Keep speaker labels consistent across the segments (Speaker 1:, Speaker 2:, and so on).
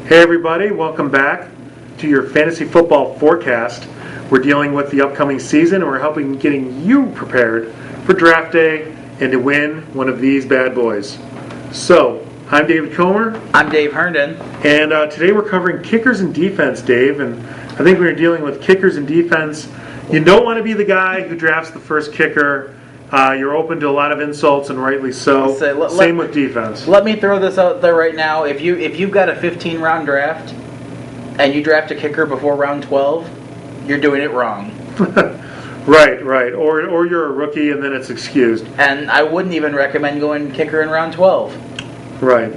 Speaker 1: Hey everybody, welcome back to your fantasy football forecast. We're dealing with the upcoming season and we're helping getting you prepared for draft day and to win one of these bad boys. So, I'm David Comer.
Speaker 2: I'm Dave Herndon.
Speaker 1: And today we're covering kickers and defense, Dave. And I think we're dealing with kickers and defense. You don't want to be the guy who drafts the first kicker. You're open to a lot of insults, and rightly so. Same with defense.
Speaker 2: Let me throw this out there right now. If you've got a 15-round draft and you draft a kicker before round 12, you're doing it wrong.
Speaker 1: Right. Or you're a rookie, and then it's excused.
Speaker 2: And I wouldn't even recommend going kicker in round 12.
Speaker 1: Right.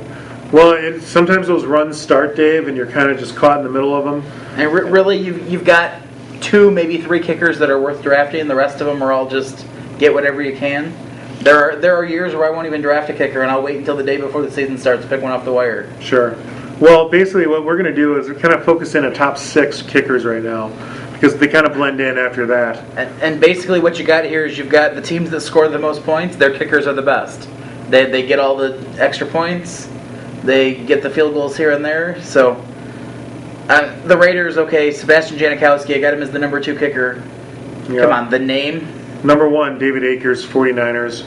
Speaker 1: Well, sometimes those runs start, Dave, and you're kind of just caught in the middle of them.
Speaker 2: And really, you've got 2, maybe 3 kickers that are worth drafting. The rest of them are all just get whatever you can. There are years where I won't even draft a kicker, and I'll wait until the day before the season starts to pick one off the wire.
Speaker 1: Sure. Well, basically what we're going to do is kind of focus in on top 6 kickers right now, because they kind of blend in after that.
Speaker 2: And basically what you got here is you've got the teams that score the most points, their kickers are the best. They get all the extra points, they get the field goals here and there. So the Raiders, okay, Sebastian Janikowski, I got him as the number 2 kicker. Yep. Come on, the name.
Speaker 1: Number 1, David Akers, 49ers.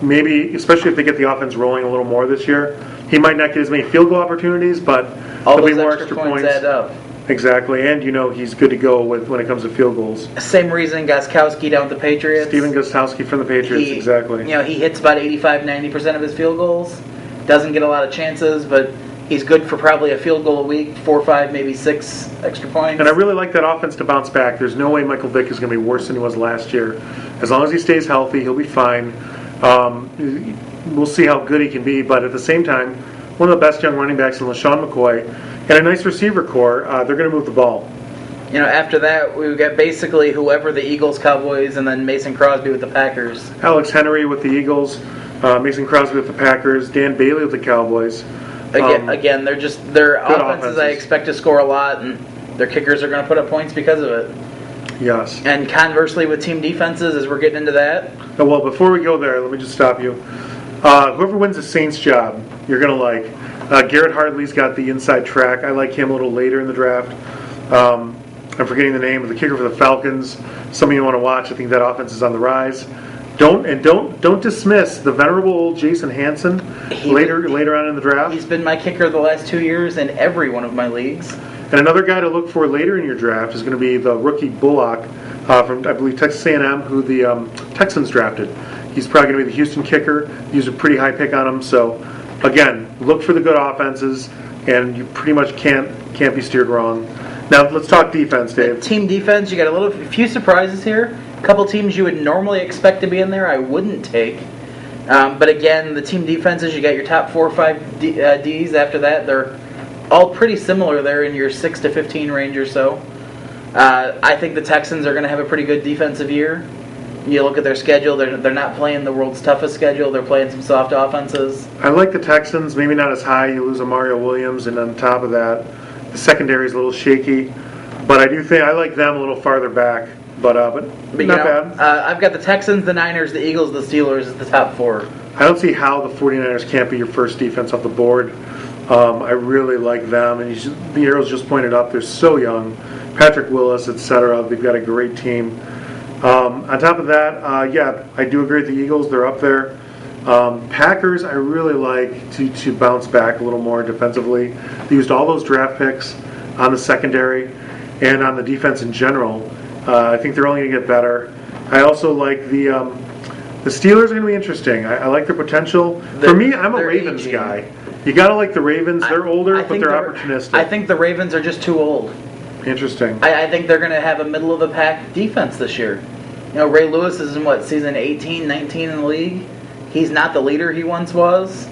Speaker 1: Maybe, especially if they get the offense rolling a little more this year, he might not get as many field goal opportunities, but
Speaker 2: all
Speaker 1: there'll
Speaker 2: those
Speaker 1: be more
Speaker 2: extra points add up.
Speaker 1: Exactly, and he's good to go when it comes to field goals.
Speaker 2: Same reason Gostkowski down with the Patriots.
Speaker 1: Steven Gostkowski from the Patriots, exactly.
Speaker 2: He hits about 85-90% of his field goals. Doesn't get a lot of chances, but he's good for probably a field goal a week, 4, 5, maybe 6 extra points.
Speaker 1: And I really like that offense to bounce back. There's no way Michael Vick is going to be worse than he was last year. As long as he stays healthy, he'll be fine. We'll see how good he can be, but at the same time, one of the best young running backs in LaShawn McCoy, and a nice receiver core, they're going to move the ball.
Speaker 2: After that, we've got basically whoever the Eagles, Cowboys, and then Mason Crosby with the Packers.
Speaker 1: Alex Henry with the Eagles, Mason Crosby with the Packers, Dan Bailey with the Cowboys.
Speaker 2: Again, their offenses I expect to score a lot, and their kickers are going to put up points because of it.
Speaker 1: Yes.
Speaker 2: And conversely with team defenses, as we're getting into that.
Speaker 1: Oh, well, before we go there, let me just stop you. Whoever wins the Saints job, you're going to like. Garrett Hartley's got the inside track. I like him a little later in the draft. I'm forgetting the name of the kicker for the Falcons. Something you want to watch. I think that offense is on the rise. Don't dismiss the venerable old Jason Hanson later on in the draft.
Speaker 2: He's been my kicker the last 2 years in every one of my leagues.
Speaker 1: And another guy to look for later in your draft is going to be the rookie Bullock from, I believe, Texas A&M, who the Texans drafted. He's probably going to be the Houston kicker. He used a pretty high pick on him. So, again, look for the good offenses, and you pretty much can't be steered wrong. Now, let's talk defense, Dave.
Speaker 2: Team defense, you got a few surprises here. A couple teams you would normally expect to be in there, I wouldn't take. But again, the team defenses, you got your top 4 or 5 Ds. After that, they're all pretty similar there in your 6 to 15 range or so. I think the Texans are going to have a pretty good defensive year. You look at their schedule, they're not playing the world's toughest schedule. They're playing some soft offenses.
Speaker 1: I like the Texans, maybe not as high. You lose a Mario Williams, and on top of that, the secondary is a little shaky. But I do think I like them a little farther back. But not bad.
Speaker 2: I've got the Texans, the Niners, the Eagles, the Steelers as the top 4.
Speaker 1: I don't see how the 49ers can't be your first defense off the board. I really like them. And the arrows just pointed up. They're so young. Patrick Willis, etc. They've got a great team. On top of that, I do agree with the Eagles. They're up there. Packers, I really like to bounce back a little more defensively. They used all those draft picks on the secondary and on the defense in general. I think they're only going to get better. I also like the Steelers are going to be interesting. I like their potential. For me, I'm a Ravens aging guy. You got to like the Ravens. They're older, but they're opportunistic.
Speaker 2: I think the Ravens are just too old.
Speaker 1: Interesting.
Speaker 2: I think they're going to have a middle-of-the-pack defense this year. Ray Lewis is in, season 18, 19 in the league? He's not the leader he once was.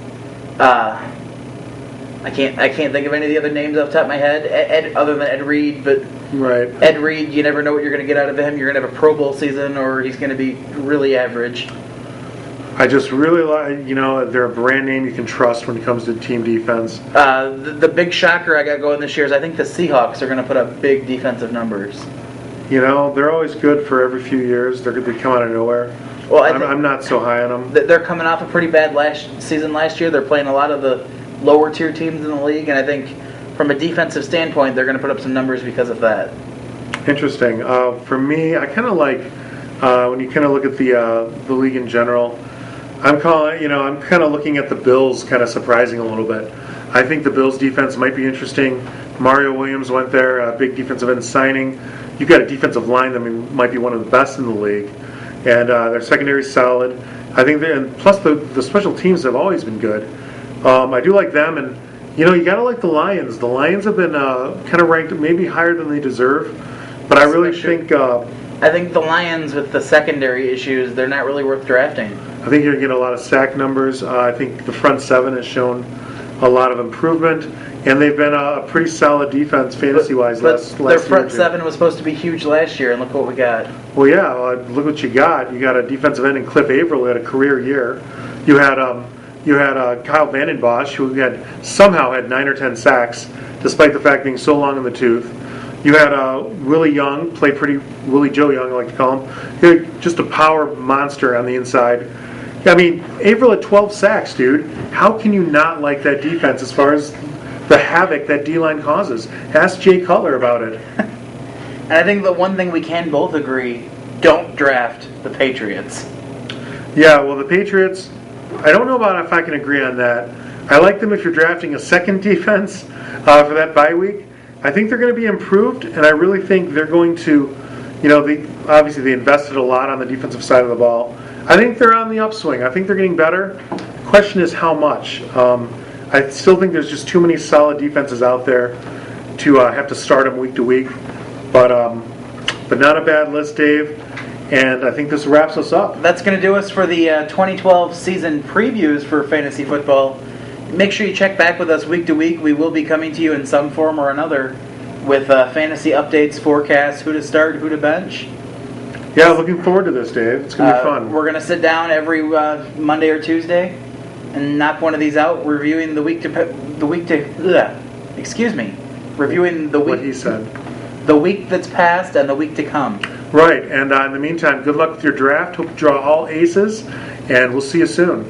Speaker 2: I can't think of any of the other names off the top of my head, other than Ed Reed, but
Speaker 1: right.
Speaker 2: Ed Reed, you never know what you're going to get out of him. You're going to have a Pro Bowl season, or he's going to be really average.
Speaker 1: I just really like, they're a brand name you can trust when it comes to team defense.
Speaker 2: The big shocker I got going this year is I think the Seahawks are going to put up big defensive numbers.
Speaker 1: They're always good for every few years. They come out of nowhere. Well, I'm not so high on them.
Speaker 2: They're coming off a pretty bad season last year. They're playing a lot of the lower tier teams in the league, and I think from a defensive standpoint, they're going to put up some numbers because of that.
Speaker 1: Interesting. For me, I kind of like when you kind of look at the league in general. I'm kind of looking at the Bills, kind of surprising a little bit. I think the Bills defense might be interesting. Mario Williams went there, a big defensive end signing. You've got a defensive line that might be one of the best in the league, and their secondary is solid. I think, and plus the special teams have always been good. I do like them, and you gotta like the Lions. The Lions have been kind of ranked maybe higher than they deserve, but I really think.
Speaker 2: I think the Lions, with the secondary issues, they're not really worth drafting.
Speaker 1: I think you're going to get a lot of sack numbers. I think the front seven has shown a lot of improvement, and they've been a pretty solid defense fantasy-wise last
Speaker 2: their front
Speaker 1: year.
Speaker 2: seven was supposed to be huge last year, and look what we got.
Speaker 1: Well, yeah, look what you got. You got a defensive end in Cliff Averill who had a career year. You had Kyle Vanden Bosch, who somehow had 9 or 10 sacks, despite the fact being so long in the tooth. You had Willie Young, Willie Joe Young, I like to call him. He had just a power monster on the inside. I mean, Averill had 12 sacks, dude. How can you not like that defense as far as the havoc that D-line causes? Ask Jay Cutler about it.
Speaker 2: And I think the one thing we can both agree, don't draft the Patriots.
Speaker 1: Yeah, well, the Patriots, I don't know about if I can agree on that. I like them if you're drafting a second defense for that bye week. I think they're going to be improved, and I really think they're going to, obviously they invested a lot on the defensive side of the ball. I think they're on the upswing. I think they're getting better. The question is how much. I still think there's just too many solid defenses out there to have to start them week to week. But not a bad list, Dave. And I think this wraps us up.
Speaker 2: That's going to do us for the 2012 season previews for fantasy football. Make sure you check back with us week to week. We will be coming to you in some form or another with fantasy updates, forecasts, who to start, who to bench.
Speaker 1: Yeah, looking forward to this, Dave. It's going to be fun.
Speaker 2: We're going to sit down every Monday or Tuesday and knock one of these out, reviewing reviewing the week.
Speaker 1: What he said.
Speaker 2: The week that's passed and the week to come.
Speaker 1: Right, and in the meantime, good luck with your draft. Hope you draw all aces, and we'll see you soon.